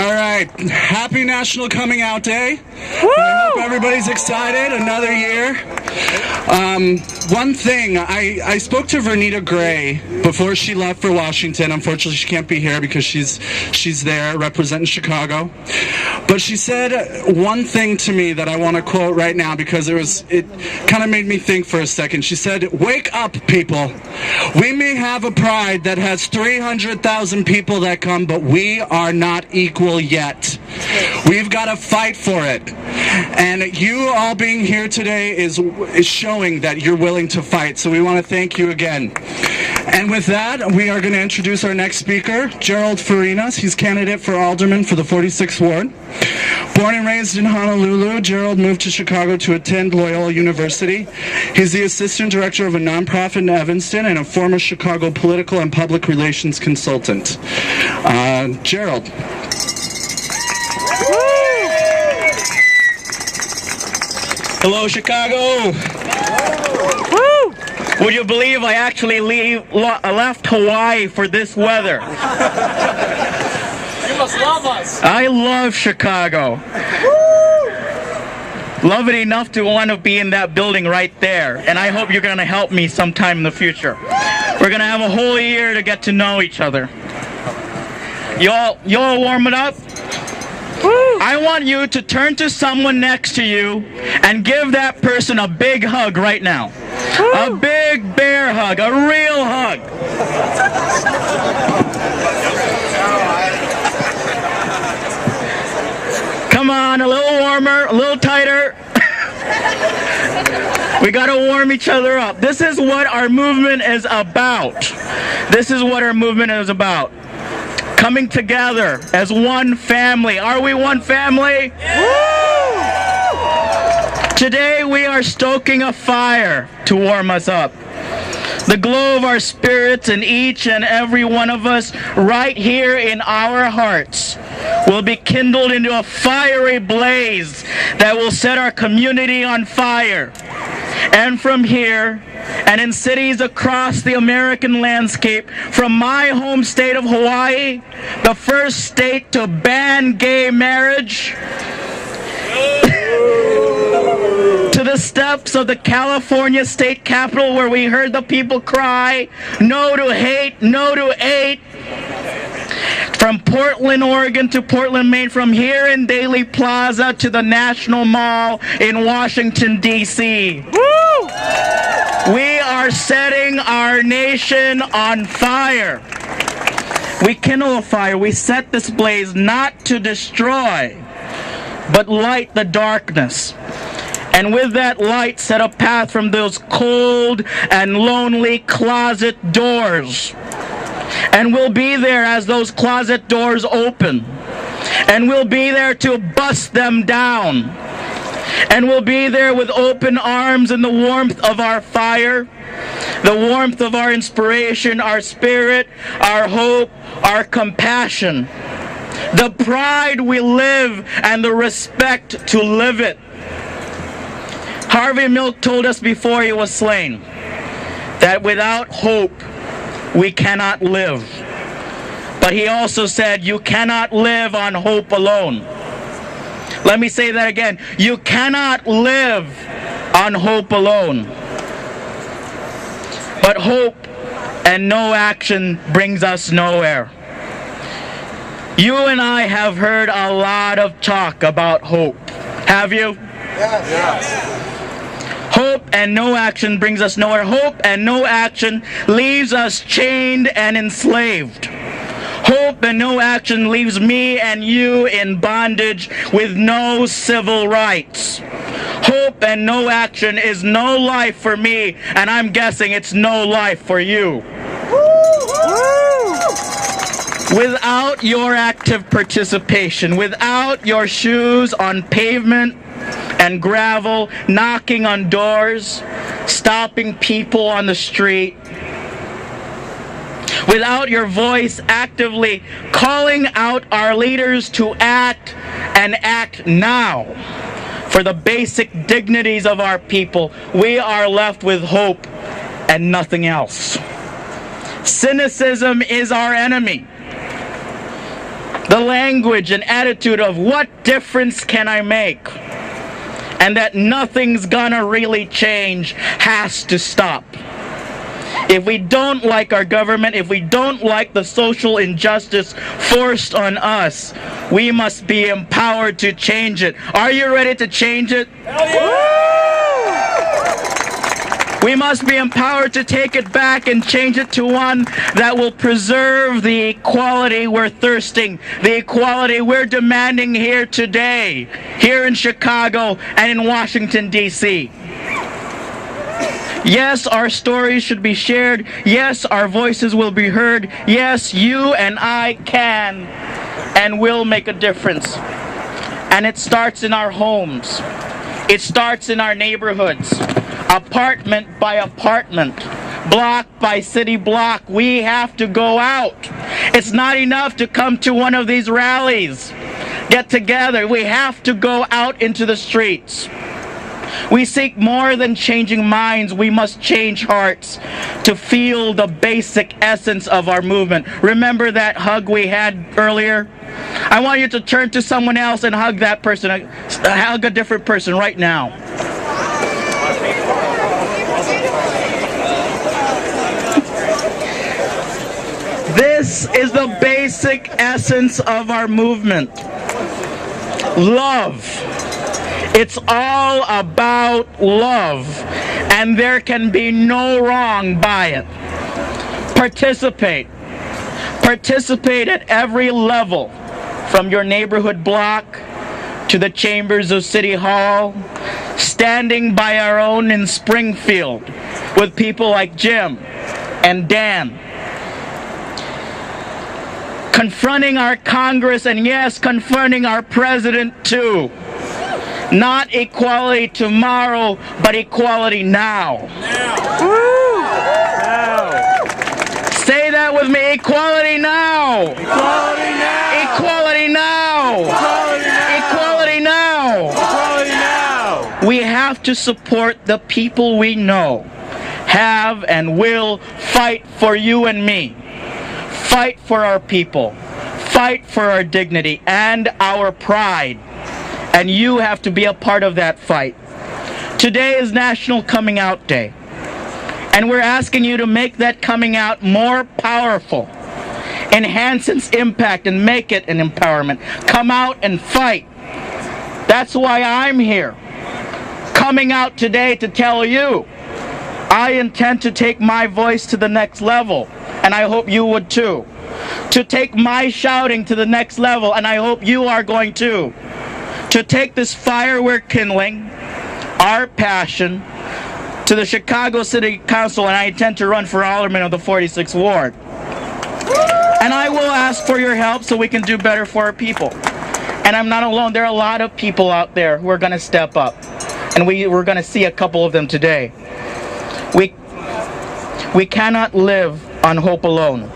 All right, happy National Coming Out Day. Woo! I hope everybody's excited, another year. One thing, I spoke to Vernita Gray before she left for Washington. Unfortunately, she can't be here because she's there representing Chicago. But she said one thing to me that I want to quote right now because it kind of made me think for a second. She said, "Wake up, people. We may have a pride that has 300,000 people that come, but we are not equal yet. We've got to fight for it." And you all being here today is showing that you're willing to fight. So we want to thank you again. And with that, we are going to introduce our next speaker, Gerald Farinas. He's candidate for Alderman for the 46th Ward. Born and raised in Honolulu, Gerald moved to Chicago to attend Loyola University. He's the assistant director of a nonprofit in Evanston and a former Chicago political and public relations consultant. Gerald. Hello, Chicago. Woo! Would you believe I actually left Hawaii for this weather? You must love us. I love Chicago. Love it enough to want to be in that building right there. And I hope you're going to help me sometime in the future. We're going to have a whole year to get to know each other. Y'all warm it up? I want you to turn to someone next to you and give that person a big hug right now. A big bear hug, a real hug. Come on, a little warmer, a little tighter. We gotta warm each other up. This is what our movement is about. This is what our movement is about. Coming together as one family. Are we one family? Woo! Today we are stoking a fire to warm us up. The glow of our spirits in each and every one of us right here in our hearts will be kindled into a fiery blaze that will set our community on fire. And from here, and in cities across the American landscape, from my home state of Hawaii, the first state to ban gay marriage, to the steps of the California state capitol where we heard the people cry, "No to hate, no to hate." From Portland, Oregon to Portland, Maine, from here in Daley Plaza to the National Mall in Washington, D.C. Woo! We are setting our nation on fire. We kindle a fire. We set this blaze not to destroy, but light the darkness. And with that light, set a path from those cold and lonely closet doors. And we'll be there as those closet doors open. And we'll be there to bust them down. And we'll be there with open arms in the warmth of our fire, the warmth of our inspiration, our spirit, our hope, our compassion, the pride we live and the respect to live it. Harvey Milk told us before he was slain that without hope, we cannot live. But he also said, you cannot live on hope alone. Let me say that again. You cannot live on hope alone. But hope and no action brings us nowhere. You and I have heard a lot of talk about hope. Have you? Yes. Hope and no action brings us nowhere. Hope and no action leaves us chained and enslaved. Hope and no action leaves me and you in bondage with no civil rights. Hope and no action is no life for me, and I'm guessing it's no life for you. Without your active participation, without your shoes on pavement and gravel, knocking on doors, stopping people on the street, without your voice actively calling out our leaders to act and act now for the basic dignities of our people, we are left with hope and nothing else. Cynicism is our enemy. The language and attitude of what difference can I make? And that nothing's gonna really change has to stop. If we don't like our government, if we don't like the social injustice forced on us, we must be empowered to change it. Are you ready to change it? Hell yeah! We must be empowered to take it back and change it to one that will preserve the equality we're thirsting, the equality we're demanding here today, here in Chicago and in Washington, D.C. Yes, our stories should be shared. Yes, our voices will be heard. Yes, you and I can and will make a difference. And it starts in our homes. It starts in our neighborhoods. Apartment by apartment, block by city block, we have to go out. It's not enough to come to one of these rallies, get together. We have to go out into the streets. We seek more than changing minds. We must change hearts to feel the basic essence of our movement. Remember that hug we had earlier? I want you to turn to someone else and hug that person, hug a different person right now. This is the basic essence of our movement. Love. It's all about love, and there can be no wrong by it. Participate. Participate at every level, from your neighborhood block to the chambers of City Hall, standing by our own in Springfield with people like Jim and Dan. Confronting our Congress, and yes, confronting our president too. Not equality tomorrow, but equality now. Say that with me, equality now. Equality now! Equality now. Equality now! Equality now. Equality now! We have to support the people we know, have and will fight for you and me. Fight for our people, fight for our dignity and our pride. And you have to be a part of that fight. Today is National Coming Out Day. And we're asking you to make that coming out more powerful. Enhance its impact and make it an empowerment. Come out and fight. That's why I'm here. Coming out today to tell you, I intend to take my voice to the next level. And I hope you would too. To take my shouting to the next level, and I hope you are going to. To take this fire we're kindling, our passion, to the Chicago City Council, and I intend to run for Alderman of the 46th Ward. And I will ask for your help so we can do better for our people. And I'm not alone. There are a lot of people out there who are going to step up. And we're going to see a couple of them today. We cannot live on hope alone.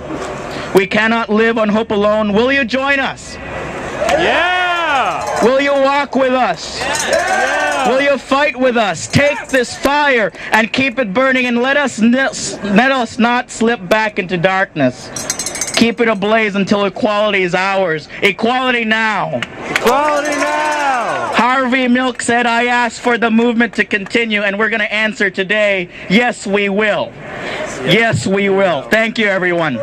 We cannot live on hope alone. Will you join us? Yeah! Will you walk with us? Yeah! Will you fight with us? Take this fire and keep it burning, and let us not slip back into darkness. Keep it ablaze until equality is ours. Equality now. Equality now! Harvey Milk said, I asked for the movement to continue, and we're going to answer today, yes, we will. Yes, we will. Thank you, everyone.